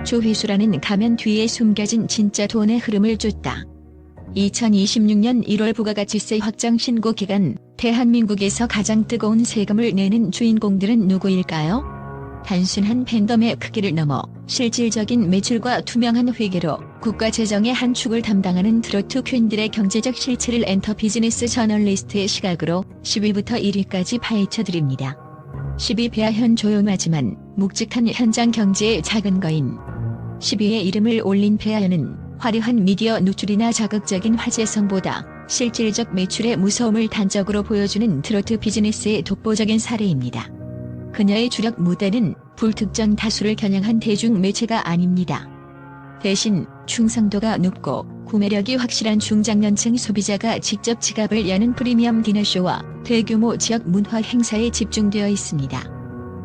조회수라는 가면 뒤에 숨겨진 진짜 돈의 흐름을 쫓다. 2026년 1월 부가가치세 확정 신고 기간, 대한민국에서 가장 뜨거운 세금을 내는 주인공들은 누구일까요? 단순한 팬덤의 크기를 넘어 실질적인 매출과 투명한 회계로 국가 재정의 한 축을 담당하는 트로트 퀸들의 경제적 실체를 엔터비즈니스 저널리스트의 시각으로 10위부터 1위까지 파헤쳐드립니다. 10위 배아현 조용하지만 묵직한 현장 경제의 작은 거인. 10위에 이름을 올린 배아현은 화려한 미디어 노출이나 자극적인 화제성보다 실질적 매출의 무서움을 단적으로 보여주는 트로트 비즈니스의 독보적인 사례입니다. 그녀의 주력 무대는 불특정 다수를 겨냥한 대중 매체가 아닙니다. 대신 충성도가 높고 구매력이 확실한 중장년층 소비자가 직접 지갑을 여는 프리미엄 디너쇼와 대규모 지역 문화 행사에 집중되어 있습니다.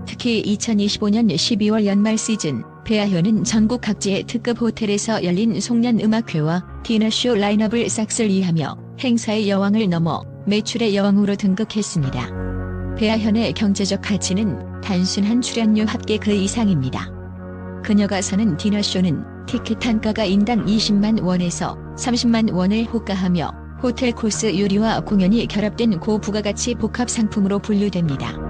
특히 2025년 12월 연말 시즌, 배아현은 전국 각지의 특급 호텔에서 열린 송년음악회와 디너쇼 라인업을 싹쓸이하며 행사의 여왕을 넘어 매출의 여왕으로 등극했습니다. 배아현의 경제적 가치는 단순한 출연료 합계 그 이상입니다. 그녀가 서는 디너쇼는 티켓 단가가 인당 20만 원에서 30만 원을 호가하며 호텔 코스 요리와 공연이 결합된 고부가가치 복합 상품으로 분류됩니다.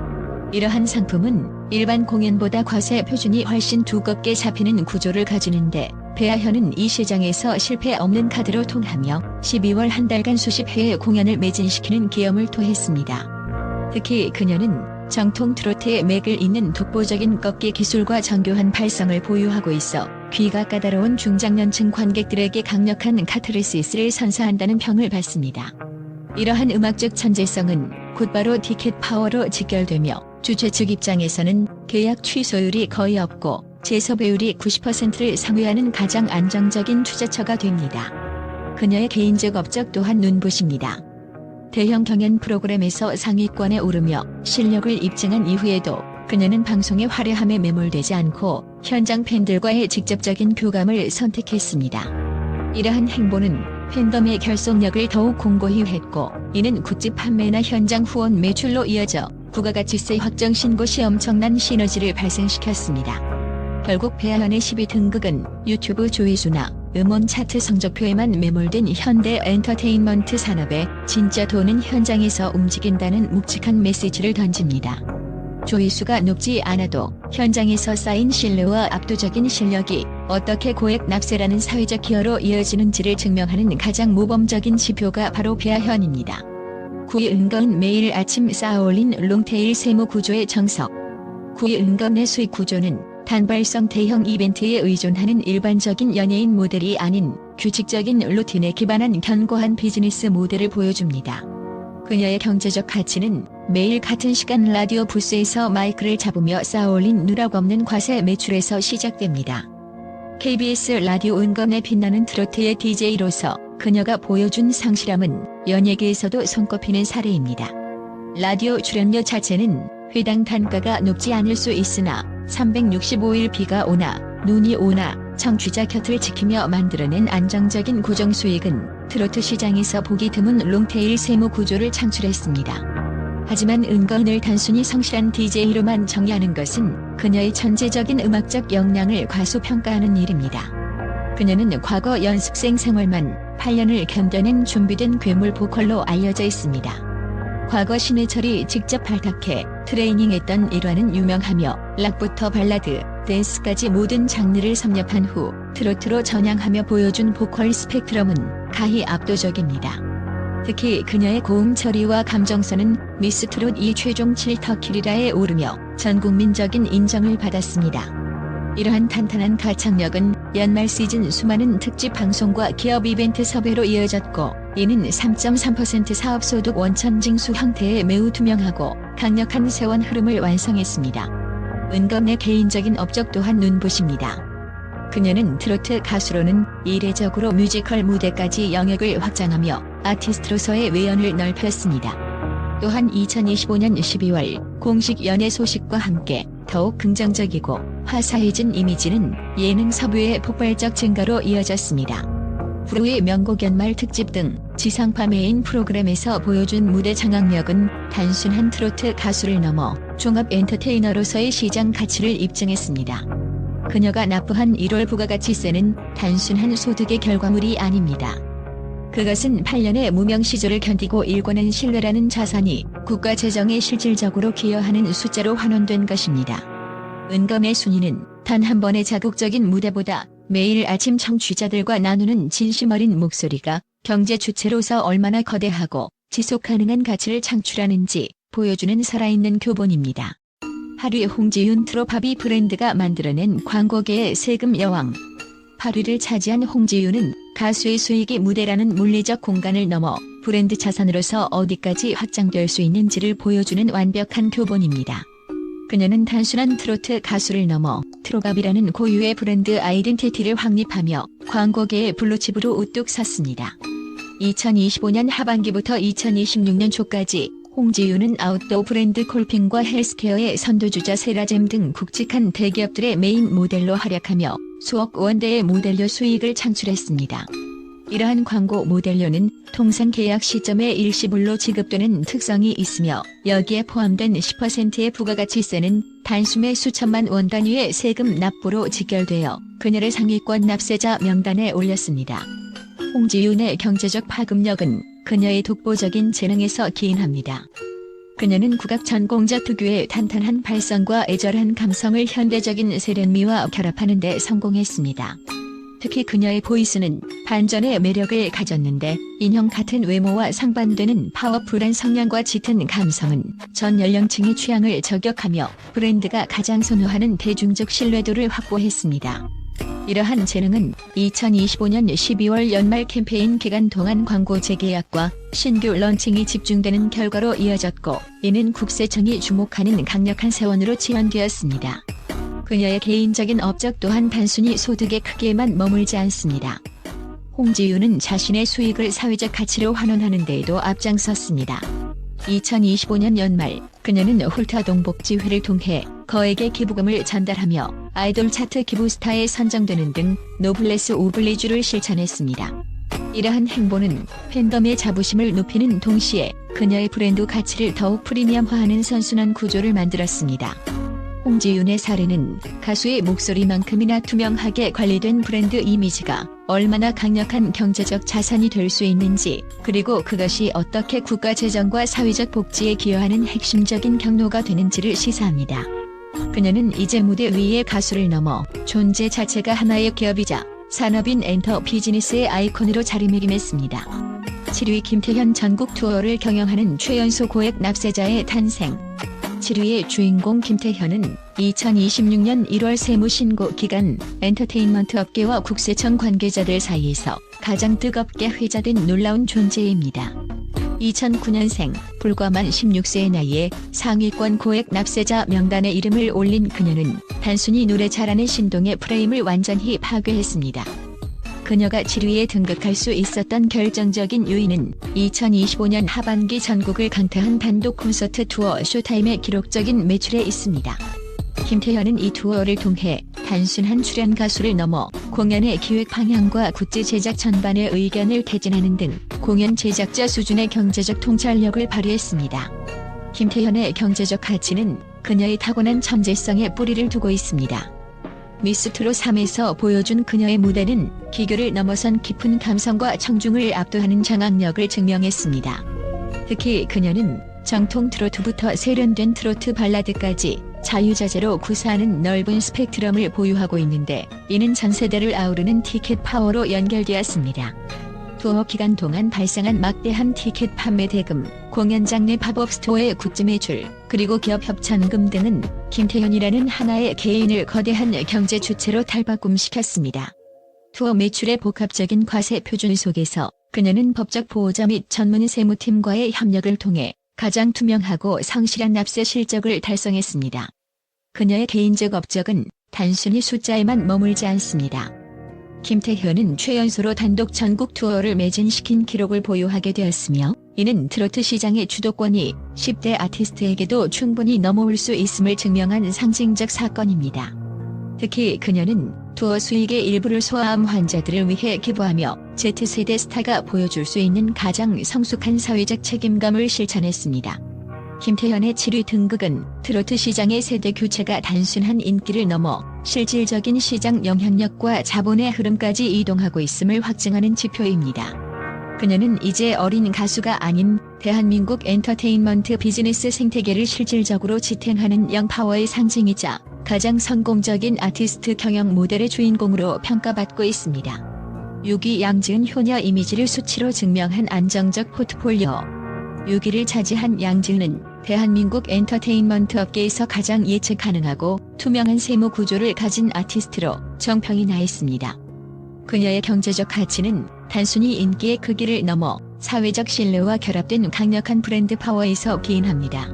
이러한 상품은 일반 공연보다 과세 표준이 훨씬 두껍게 잡히는 구조를 가지는데 배아현은 이 시장에서 실패 없는 카드로 통하며 12월 한 달간 수십 회의 공연을 매진시키는 기염을 토했습니다. 특히 그녀는 정통 트로트의 맥을 잇는 독보적인 꺾기 기술과 정교한 발성을 보유하고 있어 귀가 까다로운 중장년층 관객들에게 강력한 카타르시스를 선사한다는 평을 받습니다. 이러한 음악적 천재성은 곧바로 티켓 파워로 직결되며 주최 측 입장에서는 계약 취소율이 거의 없고 재섭외율이 90%를 상회하는 가장 안정적인 투자처가 됩니다. 그녀의 개인적 업적 또한 눈부십니다. 대형 경연 프로그램에서 상위권에 오르며 실력을 입증한 이후에도 그녀는 방송의 화려함에 매몰되지 않고 현장 팬들과의 직접적인 교감을 선택했습니다. 이러한 행보는 팬덤의 결속력을 더욱 공고히 했고, 이는 굿즈 판매나 현장 후원 매출로 이어져 부가가치세 확정 신고 시 엄청난 시너지를 발생시켰습니다. 결국 배아현의 10위 등극은 유튜브 조회수나 음원 차트 성적표에만 매몰된 현대 엔터테인먼트 산업의 진짜 돈은 현장에서 움직인다는 묵직한 메시지를 던집니다. 조회수가 높지 않아도 현장에서 쌓인 신뢰와 압도적인 실력이 어떻게 고액 납세라는 사회적 기여로 이어지는지를 증명하는 가장 모범적인 지표가 바로 배아현입니다. 9위 은건 매일 아침 쌓아올린 롱테일 세무 구조의 정석. 9위 은건의 수익 구조는 단발성 대형 이벤트에 의존하는 일반적인 연예인 모델이 아닌 규칙적인 루틴에 기반한 견고한 비즈니스 모델을 보여줍니다. 그녀의 경제적 가치는 매일 같은 시간 라디오 부스에서 마이크를 잡으며 쌓아올린 누락 없는 과세 매출에서 시작됩니다. KBS 라디오 은건에 빛나는 트로트의 DJ로서 그녀가 보여준 성실함은 연예계에서도 손꼽히는 사례입니다. 라디오 출연료 자체는 회당 단가가 높지 않을 수 있으나 365일 비가 오나 눈이 오나 청취자 곁을 지키며 만들어낸 안정적인 고정 수익은 트로트 시장에서 보기 드문 롱테일 세무 구조를 창출했습니다. 하지만 은건을 단순히 성실한 DJ로만 정의하는 것은 그녀의 천재적인 음악적 역량을 과소평가하는 일입니다. 그녀는 과거 연습생 생활만 8년을 견뎌낸 준비된 괴물 보컬로 알려져 있습니다. 과거 신해철이 직접 발탁해 트레이닝했던 일화는 유명하며 락부터 발라드, 댄스까지 모든 장르를 섭렵한 후 트로트로 전향하며 보여준 보컬 스펙트럼은 가히 압도적입니다. 특히 그녀의 고음 처리와 감정선은 미스 트롯 2 최종 7터키리라에 오르며 전국민적인 인정을 받았습니다. 이러한 탄탄한 가창력은 연말 시즌 수많은 특집 방송과 기업 이벤트 섭외로 이어졌고, 이는 3.3% 사업소득 원천 징수 형태의 매우 투명하고 강력한 세원 흐름을 완성했습니다. 은건의 개인적인 업적 또한 눈부십니다. 그녀는 트로트 가수로는 이례적으로 뮤지컬 무대까지 영역을 확장하며 아티스트로서의 외연을 넓혔습니다. 또한 2025년 12월 공식 연애 소식과 함께 더욱 긍정적이고 화사해진 이미지는 예능 섭외의 폭발적 증가로 이어졌습니다. 후의 명곡 연말 특집 등 지상파 메인 프로그램에서 보여준 무대 장악력은 단순한 트로트 가수를 넘어 종합 엔터테이너로서의 시장 가치를 입증했습니다. 그녀가 납부한 1월 부가가치세는 단순한 소득의 결과물이 아닙니다. 그것은 8년의 무명 시절을 견디고 일궈낸 신뢰라는 자산이 국가 재정에 실질적으로 기여하는 숫자로 환원된 것입니다. 은검의 순위는 단 한 번의 자극적인 무대보다 매일 아침 청취자들과 나누는 진심 어린 목소리가 경제 주체로서 얼마나 거대하고 지속 가능한 가치를 창출하는지 보여주는 살아있는 교본입니다. 하루의 홍지윤 트로파비 브랜드가 만들어낸 광고계의 세금 여왕. 8위를 차지한 홍지윤은 가수의 수익이 무대라는 물리적 공간을 넘어 브랜드 자산으로서 어디까지 확장될 수 있는지를 보여주는 완벽한 교본입니다. 그녀는 단순한 트로트 가수를 넘어 트로밥이라는 고유의 브랜드 아이덴티티를 확립하며 광고계의 블루칩으로 우뚝 섰습니다. 2025년 하반기부터 2026년 초까지 홍지윤은 아웃도어 브랜드 콜핑과 헬스케어의 선도주자 세라젬 등 굵직한 대기업들의 메인 모델로 활약하며 수억 원대의 모델료 수익을 창출했습니다. 이러한 광고 모델료는 통상 계약 시점에 일시불로 지급되는 특성이 있으며 여기에 포함된 10%의 부가가치세는 단숨에 수천만 원 단위의 세금 납부로 직결되어 그녀를 상위권 납세자 명단에 올렸습니다. 홍지윤의 경제적 파급력은 그녀의 독보적인 재능에서 기인합니다. 그녀는 국악 전공자 특유의 탄탄한 발성과 애절한 감성을 현대적인 세련미와 결합하는 데 성공했습니다. 특히 그녀의 보이스는 반전의 매력을 가졌는데 인형 같은 외모와 상반되는 파워풀한 성량과 짙은 감성은 전 연령층의 취향을 저격하며 브랜드가 가장 선호하는 대중적 신뢰도를 확보했습니다. 이러한 재능은 2025년 12월 연말 캠페인 기간 동안 광고 재계약과 신규 런칭이 집중되는 결과로 이어졌고 이는 국세청이 주목하는 강력한 세원으로 지원되었습니다. 그녀의 개인적인 업적 또한 단순히 소득의 크기에만 머물지 않습니다. 홍지윤은 자신의 수익을 사회적 가치로 환원하는 데에도 앞장섰습니다. 2025년 연말 그녀는 홀타동복지회를 통해 거액의 기부금을 전달하며 아이돌 차트 기부스타에 선정되는 등 노블레스 오블리주를 실천했습니다. 이러한 행보는 팬덤의 자부심을 높이는 동시에 그녀의 브랜드 가치를 더욱 프리미엄화하는 선순환 구조를 만들었습니다. 홍지윤의 사례는 가수의 목소리만큼이나 투명하게 관리된 브랜드 이미지가 얼마나 강력한 경제적 자산이 될 수 있는지, 그리고 그것이 어떻게 국가 재정과 사회적 복지에 기여하는 핵심적인 경로가 되는지를 시사합니다. 그녀는 이제 무대 위의 가수를 넘어 존재 자체가 하나의 기업이자 산업인 엔터 비즈니스의 아이콘으로 자리매김했습니다. 7위 김태현 전국 투어를 경영하는 최연소 고액 납세자의 탄생. 7위의 주인공 김태현은 2026년 1월 세무신고 기간 엔터테인먼트 업계와 국세청 관계자들 사이에서 가장 뜨겁게 회자된 놀라운 존재입니다. 2009년생, 불과 만 16세의 나이에 상위권 고액 납세자 명단에 이름을 올린 그녀는 단순히 노래 잘하는 신동의 프레임을 완전히 파괴했습니다. 그녀가 7위에 등극할 수 있었던 결정적인 요인은 2025년 하반기 전국을 강타한 단독 콘서트 투어 쇼타임의 기록적인 매출에 있습니다. 김태현은 이 투어를 통해 단순한 출연 가수를 넘어 공연의 기획 방향과 굿즈 제작 전반의 의견을 개진하는 등 공연 제작자 수준의 경제적 통찰력을 발휘했습니다. 김태현의 경제적 가치는 그녀의 타고난 천재성에 뿌리를 두고 있습니다. 미스트롯 3에서 보여준 그녀의 무대는 기교를 넘어선 깊은 감성과 청중을 압도하는 장악력을 증명했습니다. 특히 그녀는 정통 트로트부터 세련된 트로트 발라드까지 자유자재로 구사하는 넓은 스펙트럼을 보유하고 있는데 이는 전 세대를 아우르는 티켓 파워로 연결되었습니다. 투어 기간 동안 발생한 막대한 티켓 판매 대금, 공연장 내 팝업 스토어의 굿즈 매출, 그리고 기업 협찬금 등은 김태현이라는 하나의 개인을 거대한 경제 주체로 탈바꿈시켰습니다. 투어 매출의 복합적인 과세 표준 속에서 그녀는 법적 보호자 및 전문 세무팀과의 협력을 통해 가장 투명하고 성실한 납세 실적을 달성했습니다. 그녀의 개인적 업적은 단순히 숫자에만 머물지 않습니다. 김태현은 최연소로 단독 전국 투어를 매진시킨 기록을 보유하게 되었으며 이는 트로트 시장의 주도권이 10대 아티스트에게도 충분히 넘어올 수 있음을 증명한 상징적 사건입니다. 특히 그녀는 투어 수익의 일부를 소아암 환자들을 위해 기부하며 Z세대 스타가 보여줄 수 있는 가장 성숙한 사회적 책임감을 실천했습니다. 김태현의 7위 등극은 트로트 시장의 세대 교체가 단순한 인기를 넘어 실질적인 시장 영향력과 자본의 흐름까지 이동하고 있음을 확증하는 지표입니다. 그녀는 이제 어린 가수가 아닌 대한민국 엔터테인먼트 비즈니스 생태계를 실질적으로 지탱하는 영파워의 상징이자 가장 성공적인 아티스트 경영 모델의 주인공으로 평가받고 있습니다. 6위 양지은 효녀 이미지를 수치로 증명한 안정적 포트폴리오. 6위를 차지한 양지은은 대한민국 엔터테인먼트 업계에서 가장 예측 가능하고 투명한 세무 구조를 가진 아티스트로 정평이 나 있습니다. 그녀의 경제적 가치는 단순히 인기의 크기를 넘어 사회적 신뢰와 결합된 강력한 브랜드 파워에서 기인합니다.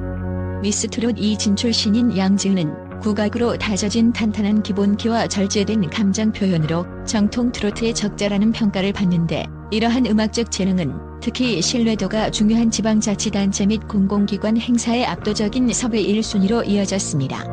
미스트롯 2 진출신인 양지은은 국악으로 다져진 탄탄한 기본기와 절제된 감정 표현으로 정통 트로트에 적절하는 평가를 받는데, 이러한 음악적 재능은 특히 신뢰도가 중요한 지방자치단체 및 공공기관 행사의 압도적인 섭외 1순위로 이어졌습니다.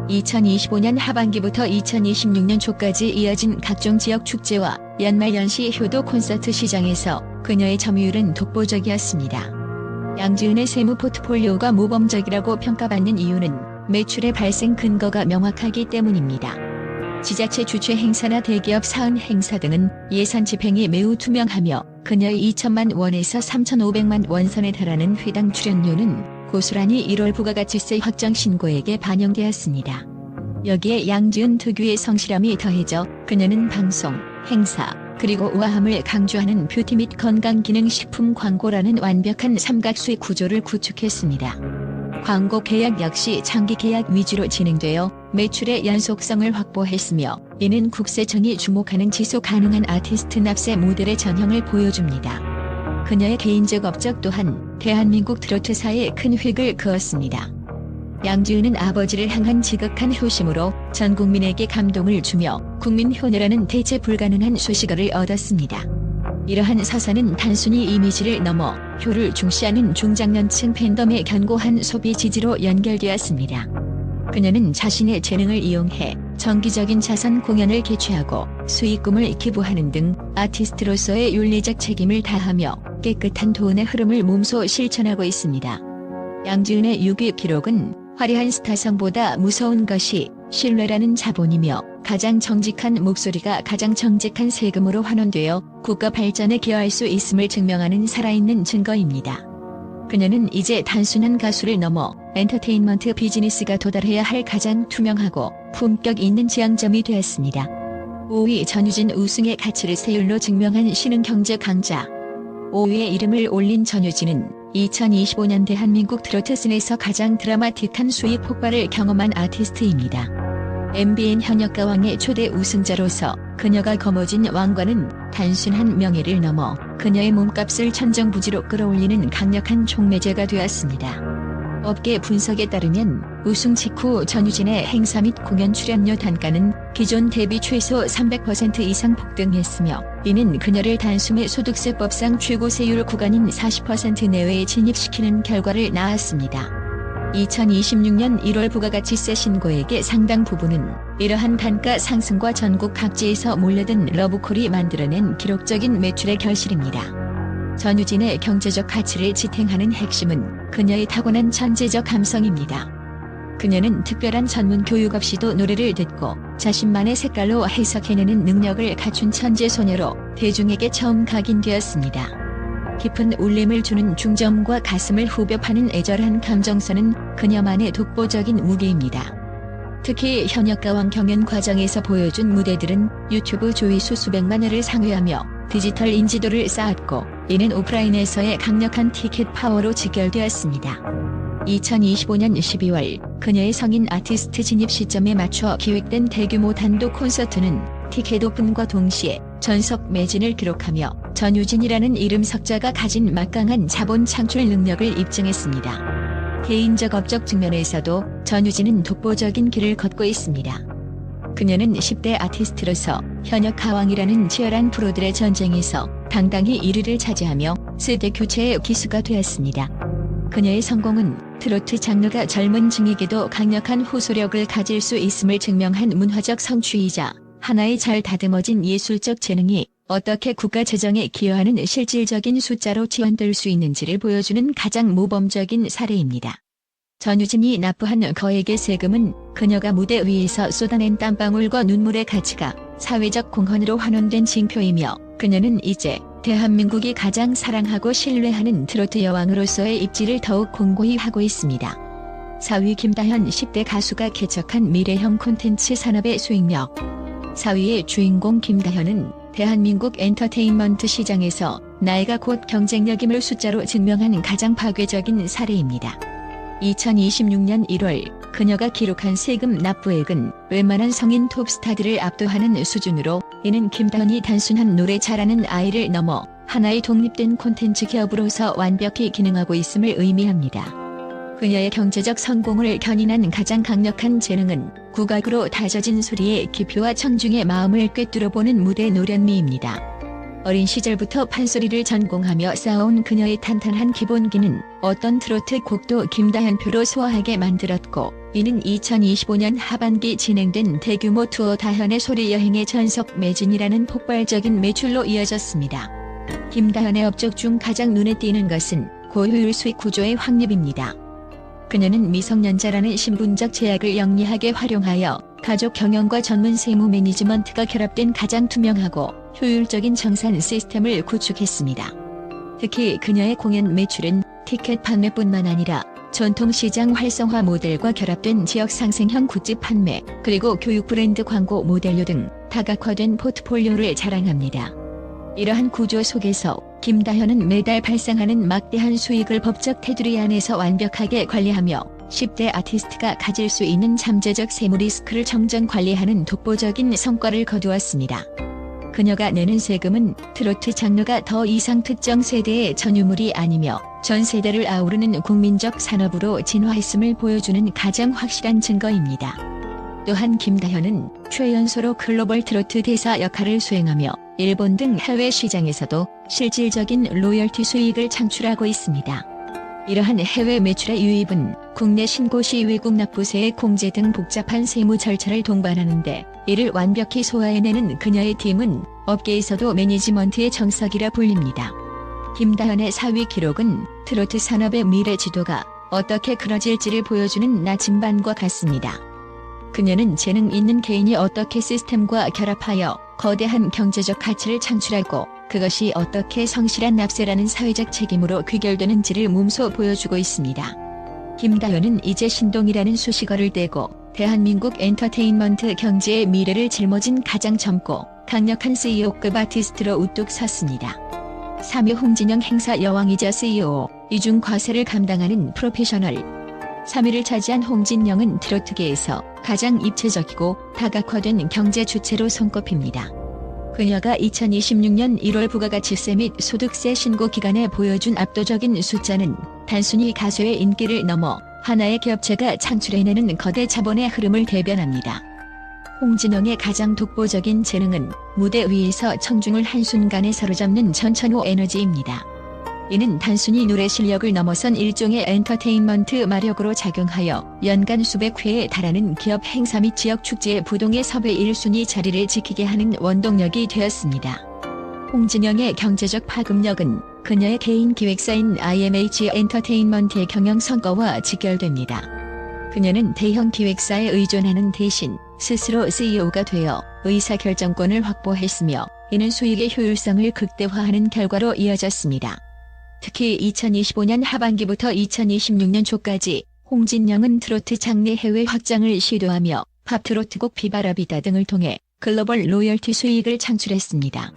2025년 하반기부터 2026년 초까지 이어진 각종 지역 축제와 연말연시 효도 콘서트 시장에서 그녀의 점유율은 독보적이었습니다. 양지은의 세무 포트폴리오가 모범적이라고 평가받는 이유는 매출의 발생 근거가 명확하기 때문입니다. 지자체 주최 행사나 대기업 사은 행사 등은 예산 집행이 매우 투명하며 그녀의 2천만 원에서 3,500만 원 선에 달하는 회당 출연료는 고스란히 1월 부가가치세 확정 신고액에 반영되었습니다. 여기에 양지은 특유의 성실함이 더해져 그녀는 방송, 행사, 그리고 우아함을 강조하는 뷰티 및 건강기능식품 광고라는 완벽한 삼각수의 구조를 구축했습니다. 광고 계약 역시 장기 계약 위주로 진행되어 매출의 연속성을 확보했으며, 이는 국세청이 주목하는 지속 가능한 아티스트 납세 모델의 전형을 보여줍니다. 그녀의 개인적 업적 또한 대한민국 트로트사에 큰 획을 그었습니다. 양지은은 아버지를 향한 지극한 효심으로 전 국민에게 감동을 주며 국민 효녀라는 대체 불가능한 수식어를 얻었습니다. 이러한 서사는 단순히 이미지를 넘어 효를 중시하는 중장년층 팬덤의 견고한 소비 지지로 연결되었습니다. 그녀는 자신의 재능을 이용해 정기적인 자선 공연을 개최하고 수익금을 기부하는 등 아티스트로서의 윤리적 책임을 다하며 깨끗한 돈의 흐름을 몸소 실천하고 있습니다. 양지은의 6위 기록은 화려한 스타성보다 무서운 것이 신뢰라는 자본이며, 가장 정직한 목소리가 가장 정직한 세금으로 환원되어 국가 발전에 기여할 수 있음을 증명하는 살아있는 증거입니다. 그녀는 이제 단순한 가수를 넘어 엔터테인먼트 비즈니스가 도달해야 할 가장 투명하고 품격 있는 지향점이 되었습니다. 5위 전유진 우승의 가치를 세율로 증명한 신흥 경제 강자. 5위에 이름을 올린 전유진은 2025년 대한민국 트로트 씬에서 가장 드라마틱한 수익 폭발을 경험한 아티스트입니다. MBN 현역가왕의 초대 우승자로서 그녀가 거머쥔 왕관은 단순한 명예를 넘어 그녀의 몸값을 천정부지로 끌어올리는 강력한 촉매제가 되었습니다. 업계 분석에 따르면 우승 직후 전유진의 행사 및 공연 출연료 단가는 기존 대비 최소 300% 이상 폭등했으며, 이는 그녀를 단숨에 소득세법상 최고 세율 구간인 40% 내외에 진입시키는 결과를 낳았습니다. 2026년 1월 부가가치세 신고액의 상당 부분은 이러한 단가 상승과 전국 각지에서 몰려든 러브콜이 만들어낸 기록적인 매출의 결실입니다. 전유진의 경제적 가치를 지탱하는 핵심은 그녀의 타고난 천재적 감성입니다. 그녀는 특별한 전문 교육 없이도 노래를 듣고 자신만의 색깔로 해석해내는 능력을 갖춘 천재 소녀로 대중에게 처음 각인되었습니다. 깊은 울림을 주는 중저음과 가슴을 후벼 파는 애절한 감정선은 그녀만의 독보적인 무기입니다. 특히 현역가왕 경연 과정에서 보여준 무대들은 유튜브 조회수 수백만 회를 상회하며 디지털 인지도를 쌓았고, 이는 오프라인에서의 강력한 티켓 파워로 직결되었습니다. 2025년 12월 그녀의 성인 아티스트 진입 시점에 맞춰 기획된 대규모 단독 콘서트는 티켓 오픈과 동시에 전석 매진을 기록하며 전유진이라는 이름 석자가 가진 막강한 자본 창출 능력을 입증했습니다. 개인적 업적 측면에서도 전유진은 독보적인 길을 걷고 있습니다. 그녀는 10대 아티스트로서 현역 가왕이라는 치열한 프로들의 전쟁에서 당당히 1위를 차지하며 세대 교체의 기수가 되었습니다. 그녀의 성공은 트로트 장르가 젊은 층에게도 강력한 호소력을 가질 수 있음을 증명한 문화적 성취이자, 하나의 잘 다듬어진 예술적 재능이 어떻게 국가 재정에 기여하는 실질적인 숫자로 지원될 수 있는지를 보여주는 가장 모범적인 사례입니다. 전유진이 납부한 거액의 세금은 그녀가 무대 위에서 쏟아낸 땀방울과 눈물의 가치가 사회적 공헌으로 환원된 징표이며 그녀는 이제 대한민국이 가장 사랑하고 신뢰하는 트로트 여왕으로서의 입지를 더욱 공고히 하고 있습니다. 4위 김다현 10대 가수가 개척한 미래형 콘텐츠 산업의 수익력. 4위의 주인공 김다현은 대한민국 엔터테인먼트 시장에서 나이가 곧 경쟁력임을 숫자로 증명한 가장 파괴적인 사례입니다. 2026년 1월 그녀가 기록한 세금 납부액은 웬만한 성인 톱스타들을 압도하는 수준으로 이는 김다현이 단순한 노래 잘하는 아이를 넘어 하나의 독립된 콘텐츠 기업으로서 완벽히 기능하고 있음을 의미합니다. 그녀의 경제적 성공을 견인한 가장 강력한 재능은 국악으로 다져진 소리의 깊이와 청중의 마음을 꿰뚫어보는 무대 노련미입니다. 어린 시절부터 판소리를 전공하며 쌓아온 그녀의 탄탄한 기본기는 어떤 트로트 곡도 김다현표로 소화하게 만들었고 이는 2025년 하반기 진행된 대규모 투어 다현의 소리 여행의 전석 매진이라는 폭발적인 매출로 이어졌습니다. 김다현의 업적 중 가장 눈에 띄는 것은 고효율 수익 구조의 확립입니다. 그녀는 미성년자라는 신분적 제약을 영리하게 활용하여 가족 경영과 전문 세무 매니지먼트가 결합된 가장 투명하고 효율적인 정산 시스템을 구축했습니다. 특히 그녀의 공연 매출은 티켓 판매뿐만 아니라 전통시장 활성화 모델과 결합된 지역 상생형 굿즈 판매, 그리고 교육 브랜드 광고 모델료 등 다각화된 포트폴리오를 자랑합니다. 이러한 구조 속에서 김다현은 매달 발생하는 막대한 수익을 법적 테두리 안에서 완벽하게 관리하며 10대 아티스트가 가질 수 있는 잠재적 세무 리스크를 정정 관리하는 독보적인 성과를 거두었습니다. 그녀가 내는 세금은 트로트 장르가 더 이상 특정 세대의 전유물이 아니며 전 세대를 아우르는 국민적 산업으로 진화했음을 보여주는 가장 확실한 증거입니다. 또한 김다현은 최연소로 글로벌 트로트 대사 역할을 수행하며 일본 등 해외 시장에서도 실질적인 로열티 수익을 창출하고 있습니다. 이러한 해외 매출의 유입은 국내 신고시 외국 납부세의 공제 등 복잡한 세무 절차를 동반하는데 이를 완벽히 소화해내는 그녀의 팀은 업계에서도 매니지먼트의 정석이라 불립니다. 김다현의 4위 기록은 트로트 산업의 미래 지도가 어떻게 그려질지를 보여주는 나침반과 같습니다. 그녀는 재능 있는 개인이 어떻게 시스템과 결합하여 거대한 경제적 가치를 창출하고 그것이 어떻게 성실한 납세라는 사회적 책임으로 귀결되는지를 몸소 보여주고 있습니다. 김다현은 이제 신동이라는 수식어를 떼고 대한민국 엔터테인먼트 경제의 미래를 짊어진 가장 젊고 강력한 CEO급 아티스트로 우뚝 섰습니다. 3위 홍진영 행사 여왕이자 CEO, 이중 과세를 감당하는 프로페셔널. 3위를 차지한 홍진영은 트로트계에서 가장 입체적이고 다각화된 경제 주체로 손꼽힙니다. 그녀가 2026년 1월 부가가치세 및 소득세 신고 기간에 보여준 압도적인 숫자는 단순히 가수의 인기를 넘어 하나의 기업체가 창출해내는 거대 자본의 흐름을 대변합니다. 홍진영의 가장 독보적인 재능은 무대 위에서 청중을 한순간에 사로잡는 전천후 에너지입니다. 이는 단순히 노래 실력을 넘어선 일종의 엔터테인먼트 마력으로 작용하여 연간 수백 회에 달하는 기업 행사 및 지역 축제의 부동의 섭외 1순위 자리를 지키게 하는 원동력이 되었습니다. 홍진영의 경제적 파급력은 그녀의 개인 기획사인 IMH 엔터테인먼트의 경영 성과와 직결됩니다. 그녀는 대형 기획사에 의존하는 대신 스스로 CEO가 되어 의사결정권을 확보했으며 이는 수익의 효율성을 극대화하는 결과로 이어졌습니다. 특히 2025년 하반기부터 2026년 초까지 홍진영은 트로트 장르 해외 확장을 시도하며 팝트로트곡 비바라비다 등을 통해 글로벌 로열티 수익을 창출했습니다.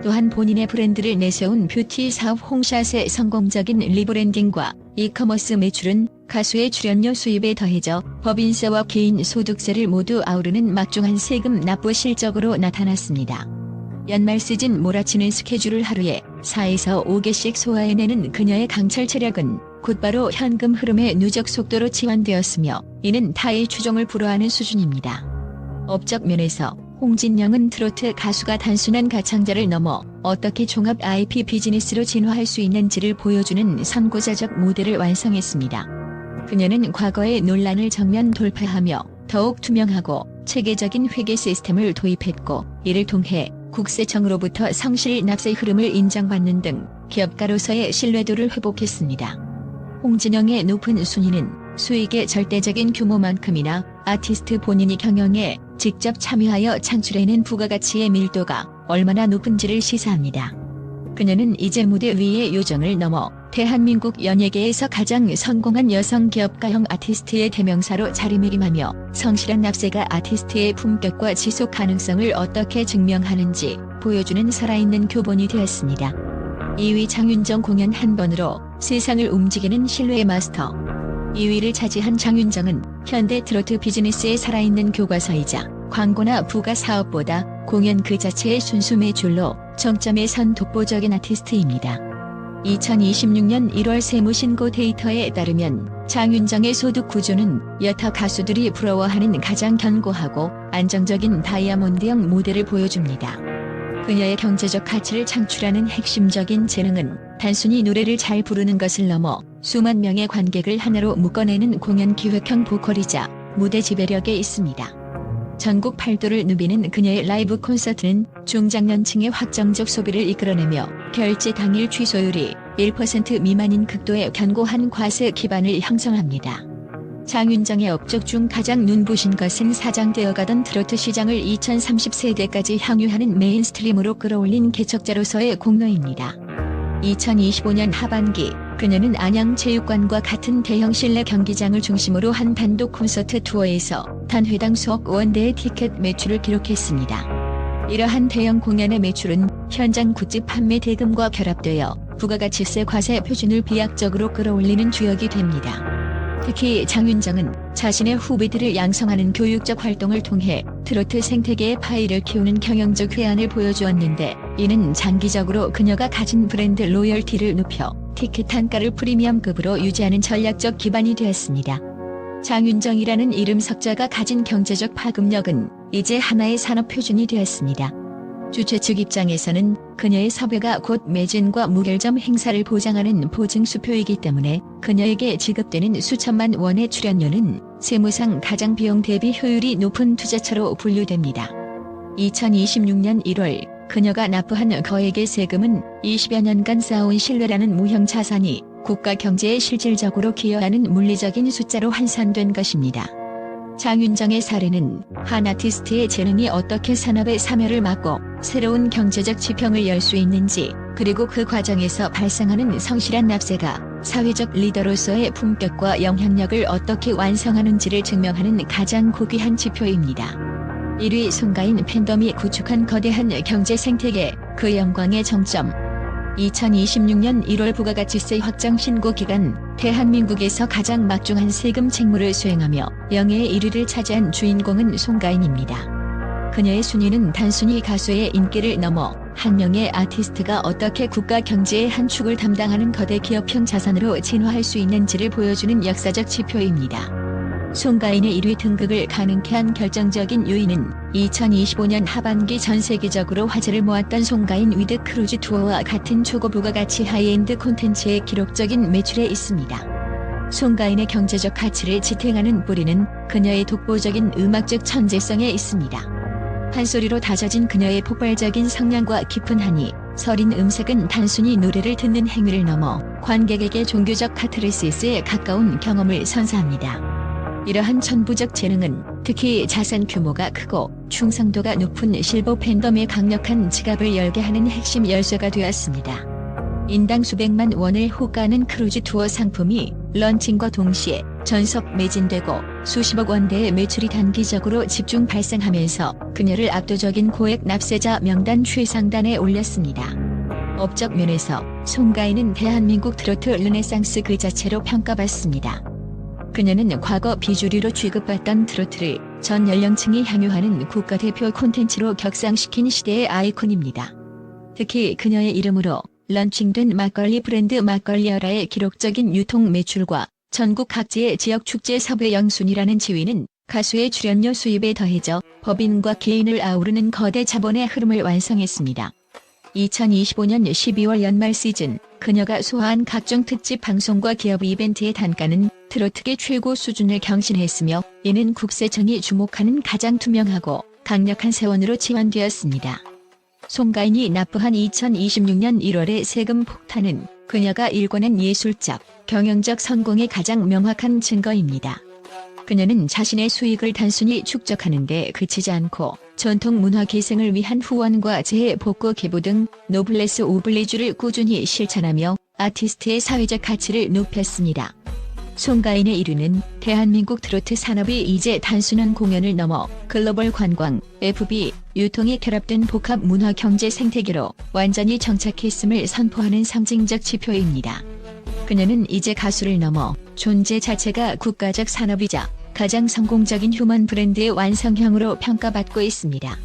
또한 본인의 브랜드를 내세운 뷰티 사업 홍샷의 성공적인 리브랜딩과 이커머스 매출은 가수의 출연료 수입에 더해져 법인세와 개인 소득세를 모두 아우르는 막중한 세금 납부 실적으로 나타났습니다. 연말 시즌 몰아치는 스케줄을 하루에 4에서 5개씩 소화해내는 그녀의 강철 체력은 곧바로 현금 흐름의 누적 속도로 치환되었으며 이는 타의 추종을 불허하는 수준입니다. 업적 면에서 홍진영은 트로트 가수가 단순한 가창자를 넘어 어떻게 종합 IP 비즈니스로 진화할 수 있는지를 보여주는 선구자적 모델을 완성했습니다. 그녀는 과거의 논란을 정면 돌파하며 더욱 투명하고 체계적인 회계 시스템을 도입했고 이를 통해 국세청으로부터 성실 납세 흐름을 인정받는 등 기업가로서의 신뢰도를 회복했습니다. 홍진영의 높은 순위는 수익의 절대적인 규모만큼이나 아티스트 본인이 경영에 직접 참여하여 창출해낸 부가가치의 밀도가 얼마나 높은지를 시사합니다. 그녀는 이제 무대 위의 요정을 넘어 대한민국 연예계에서 가장 성공한 여성 기업가형 아티스트의 대명사로 자리매김하며 성실한 납세가 아티스트의 품격과 지속 가능성을 어떻게 증명하는지 보여주는 살아있는 교본이 되었습니다. 2위 장윤정 공연 한 번으로 세상을 움직이는 신뢰의 마스터. 2위를 차지한 장윤정은 현대 트로트 비즈니스의 살아있는 교과서이자 광고나 부가 사업보다 공연 그 자체의 순수 매출로 정점에 선 독보적인 아티스트입니다. 2026년 1월 세무신고 데이터에 따르면 장윤정의 소득 구조는 여타 가수들이 부러워하는 가장 견고하고 안정적인 다이아몬드형 모델을 보여줍니다. 그녀의 경제적 가치를 창출하는 핵심적인 재능은 단순히 노래를 잘 부르는 것을 넘어 수만 명의 관객을 하나로 묶어내는 공연 기획형 보컬이자 무대 지배력에 있습니다. 전국 팔도를 누비는 그녀의 라이브 콘서트는 중장년층의 확정적 소비를 이끌어내며 결제 당일 취소율이 1% 미만인 극도의 견고한 과세 기반을 형성합니다. 장윤정의 업적 중 가장 눈부신 것은 사장되어가던 트로트 시장을 2030세대까지 향유하는 메인스트림으로 끌어올린 개척자로서의 공로입니다. 2025년 하반기 그녀는 안양체육관과 같은 대형 실내 경기장을 중심으로 한 단독 콘서트 투어에서 단회당 수억 원대의 티켓 매출을 기록했습니다. 이러한 대형 공연의 매출은 현장 굿즈 판매 대금과 결합되어 부가가치세 과세 표준을 비약적으로 끌어올리는 주역이 됩니다. 특히 장윤정은 자신의 후배들을 양성하는 교육적 활동을 통해 트로트 생태계의 파이를 키우는 경영적 회안을 보여주었는데, 이는 장기적으로 그녀가 가진 브랜드 로열티를 높여 티켓 단가를 프리미엄급으로 유지하는 전략적 기반이 되었습니다. 장윤정이라는 이름 석자가 가진 경제적 파급력은 이제 하나의 산업 표준이 되었습니다. 주최 측 입장에서는 그녀의 섭외가 곧 매진과 무결점 행사를 보장하는 보증수표이기 때문에 그녀에게 지급되는 수천만 원의 출연료는 세무상 가장 비용 대비 효율이 높은 투자처로 분류됩니다. 2026년 1월 그녀가 납부한 거액의 세금은 20여 년간 쌓아온 신뢰라는 무형 자산이 국가 경제에 실질적으로 기여하는 물리적인 숫자로 환산된 것입니다. 장윤정의 사례는 한 아티스트의 재능이 어떻게 산업의 사멸을 막고 새로운 경제적 지평을 열 수 있는지, 그리고 그 과정에서 발생하는 성실한 납세가 사회적 리더로서의 품격과 영향력을 어떻게 완성하는지를 증명하는 가장 고귀한 지표입니다. 1위 송가인 팬덤이 구축한 거대한 경제 생태계, 그 영광의 정점. 2026년 1월 부가가치세 확정 신고 기간, 대한민국에서 가장 막중한 세금 책무를 수행하며 영예의 1위를 차지한 주인공은 송가인입니다. 그녀의 순위는 단순히 가수의 인기를 넘어 한 명의 아티스트가 어떻게 국가 경제의 한 축을 담당하는 거대 기업형 자산으로 진화할 수 있는지를 보여주는 역사적 지표입니다. 송가인의 1위 등극을 가능케 한 결정적인 요인은 2025년 하반기 전 세계적으로 화제를 모았던 송가인 위드 크루즈 투어와 같은 초고부가가치 하이엔드 콘텐츠의 기록적인 매출에 있습니다. 송가인의 경제적 가치를 지탱하는 뿌리는 그녀의 독보적인 음악적 천재성에 있습니다. 한 소리로 다져진 그녀의 폭발적인 성량과 깊은 한이, 서린 음색은 단순히 노래를 듣는 행위를 넘어 관객에게 종교적 카타르시스에 가까운 경험을 선사합니다. 이러한 천부적 재능은 특히 자산 규모가 크고 충성도가 높은 실버 팬덤의 강력한 지갑을 열게 하는 핵심 열쇠가 되었습니다. 인당 수백만 원을 호가하는 크루즈 투어 상품이 런칭과 동시에 전석 매진되고 수십억 원대의 매출이 단기적으로 집중 발생하면서 그녀를 압도적인 고액 납세자 명단 최상단에 올렸습니다. 업적 면에서 송가인은 대한민국 트로트 르네상스 그 자체로 평가받습니다. 그녀는 과거 비주류로 취급받던 트로트를 전 연령층이 향유하는 국가대표 콘텐츠로 격상시킨 시대의 아이콘입니다. 특히 그녀의 이름으로 런칭된 막걸리 브랜드 막걸리어라의 기록적인 유통 매출과 전국 각지의 지역 축제 섭외 영순위라는 지위는 가수의 출연료 수입에 더해져 법인과 개인을 아우르는 거대 자본의 흐름을 완성했습니다. 2025년 12월 연말 시즌, 그녀가 소화한 각종 특집 방송과 기업 이벤트의 단가는 트로트계 최고 수준을 경신했으며, 이는 국세청이 주목하는 가장 투명하고 강력한 세원으로 지원되었습니다. 송가인이 납부한 2026년 1월의 세금 폭탄은 그녀가 일궈낸 예술적, 경영적 성공의 가장 명확한 증거입니다. 그녀는 자신의 수익을 단순히 축적하는 데 그치지 않고 전통 문화 계승을 위한 후원과 재해 복구 기부 등 노블레스 오블리주를 꾸준히 실천하며 아티스트의 사회적 가치를 높였습니다. 송가인의 이르는 대한민국 트로트 산업이 이제 단순한 공연을 넘어 글로벌 관광, FB, 유통이 결합된 복합 문화 경제 생태계로 완전히 정착했음을 선포하는 상징적 지표입니다. 그녀는 이제 가수를 넘어 존재 자체가 국가적 산업이자 가장 성공적인 휴먼 브랜드의 완성형으로 평가받고 있습니다.